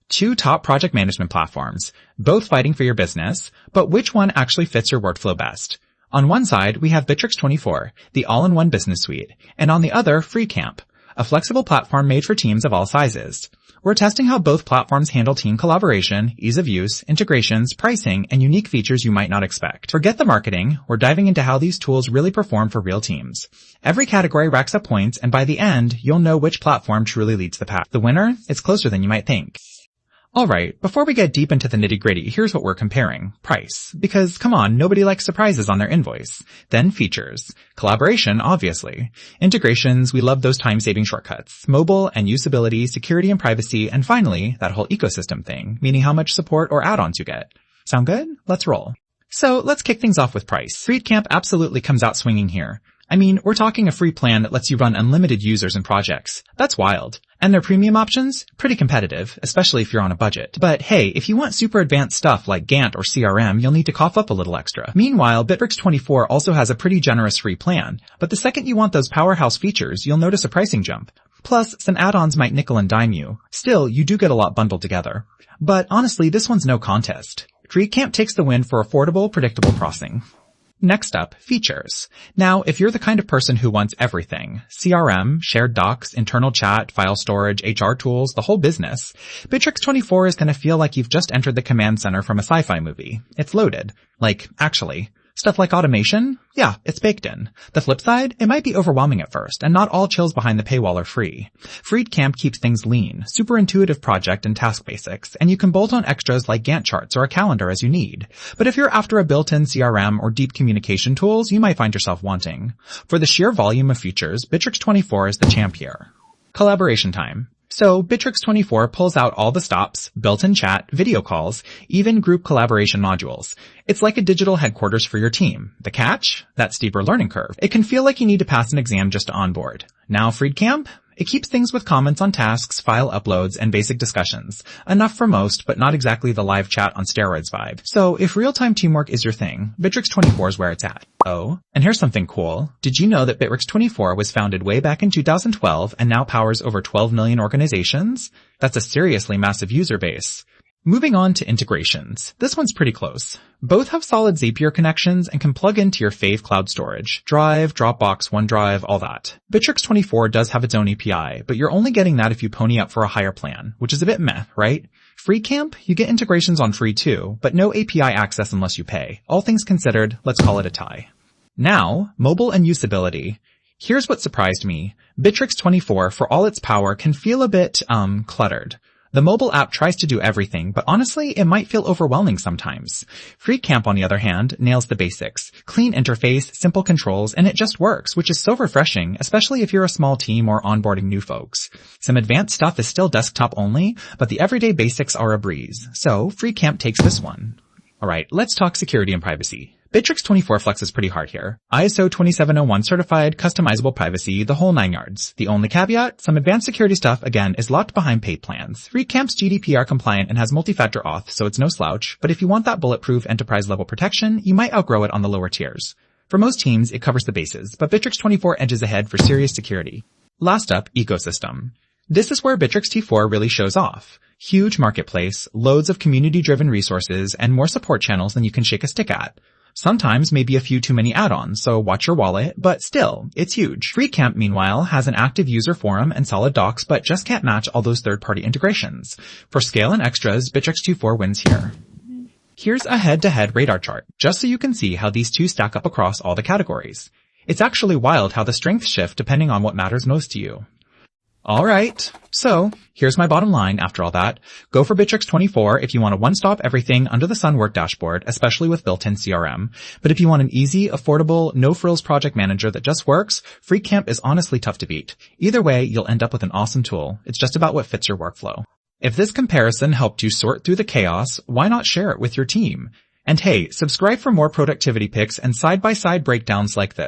Two top project management platforms, both fighting for your business, but which one actually fits your workflow best? On one side, we have Bitrix24, the all-in-one business suite, and on the other, Freecamp, a flexible platform made for teams of all sizes. We're testing how both platforms handle team collaboration, ease of use, integrations, pricing, and unique features you might not expect. Forget the marketing, we're diving into how these tools really perform for real teams. Every category racks up points, and by the end, you'll know which platform truly leads the pack. The winner? It's closer than you might think. Alright, before we get deep into the nitty-gritty, here's what we're comparing. Price. Because, come on, nobody likes surprises on their invoice. Then features. Collaboration, obviously. Integrations, we love those time-saving shortcuts. Mobile and usability, security and privacy, and finally, that whole ecosystem thing, meaning how much support or add-ons you get. Sound good? Let's roll. So, let's kick things off with price. Freecamp absolutely comes out swinging here. I mean, we're talking a free plan that lets you run unlimited users and projects. That's wild. And their premium options? Pretty competitive, especially if you're on a budget. But hey, if you want super advanced stuff like Gantt or CRM, you'll need to cough up a little extra. Meanwhile, Bitrix24 also has a pretty generous free plan. But the second you want those powerhouse features, you'll notice a pricing jump. Plus, some add-ons might nickel and dime you. Still, you do get a lot bundled together. But honestly, this one's no contest. Freecamp takes the win for affordable, predictable pricing. Next up, features. Now, if you're the kind of person who wants everything, CRM, shared docs, internal chat, file storage, HR tools, the whole business, Bitrix24 is going to feel like you've just entered the command center from a sci-fi movie. It's loaded. Like, actually. Stuff like automation? Yeah, it's baked in. The flip side, it might be overwhelming at first, and not all chills behind the paywall are free. Freecamp keeps things lean, super intuitive project and task basics, and you can bolt on extras like Gantt charts or a calendar as you need. But if you're after a built-in CRM or deep communication tools, you might find yourself wanting. For the sheer volume of features, Bitrix24 is the champ here. Collaboration time. So Bitrix24 pulls out all the stops, built-in chat, video calls, even group collaboration modules. It's like a digital headquarters for your team. The catch? That steeper learning curve. It can feel like you need to pass an exam just to onboard. Now Freecamp? It keeps things with comments on tasks, file uploads, and basic discussions. Enough for most, but not exactly the live chat on steroids vibe. So if real-time teamwork is your thing, Bitrix24 is where it's at. Oh, and here's something cool. Did you know that Bitrix24 was founded way back in 2012 and now powers over 12 million organizations? That's a seriously massive user base. Moving on to integrations. This one's pretty close. Both have solid Zapier connections and can plug into your fave cloud storage. Drive, Dropbox, OneDrive, all that. Bitrix24 does have its own API, but you're only getting that if you pony up for a higher plan, which is a bit meh, right? Freecamp, you get integrations on free too, but no API access unless you pay. All things considered, let's call it a tie. Now, mobile and usability. Here's what surprised me. Bitrix24, for all its power, can feel a bit, cluttered. The mobile app tries to do everything, but honestly, it might feel overwhelming sometimes. Freecamp, on the other hand, nails the basics. Clean interface, simple controls, and it just works, which is so refreshing, especially if you're a small team or onboarding new folks. Some advanced stuff is still desktop only, but the everyday basics are a breeze. So, Freecamp takes this one. Alright, let's talk security and privacy. Bitrix24 flexes pretty hard here. ISO 27001 certified, customizable privacy, the whole 9 yards. The only caveat, some advanced security stuff, again, is locked behind paid plans. Freecamp's GDPR compliant and has multi-factor auth, so it's no slouch, but if you want that bulletproof enterprise-level protection, you might outgrow it on the lower tiers. For most teams, it covers the bases, but Bitrix24 edges ahead for serious security. Last up, ecosystem. This is where Bitrix24 really shows off. Huge marketplace, loads of community-driven resources, and more support channels than you can shake a stick at. Sometimes maybe a few too many add-ons, so watch your wallet, but still, it's huge. Freecamp, meanwhile, has an active user forum and solid docs, but just can't match all those third-party integrations. For scale and extras, Bitrix24 wins here. Here's a head-to-head radar chart, just so you can see how these two stack up across all the categories. It's actually wild how the strengths shift depending on what matters most to you. Alright, so here's my bottom line after all that. Go for Bitrix24 if you want a one-stop everything under the sun work dashboard, especially with built-in CRM. But if you want an easy, affordable, no-frills project manager that just works, Freecamp is honestly tough to beat. Either way, you'll end up with an awesome tool. It's just about what fits your workflow. If this comparison helped you sort through the chaos, why not share it with your team? And hey, subscribe for more productivity picks and side-by-side breakdowns like this.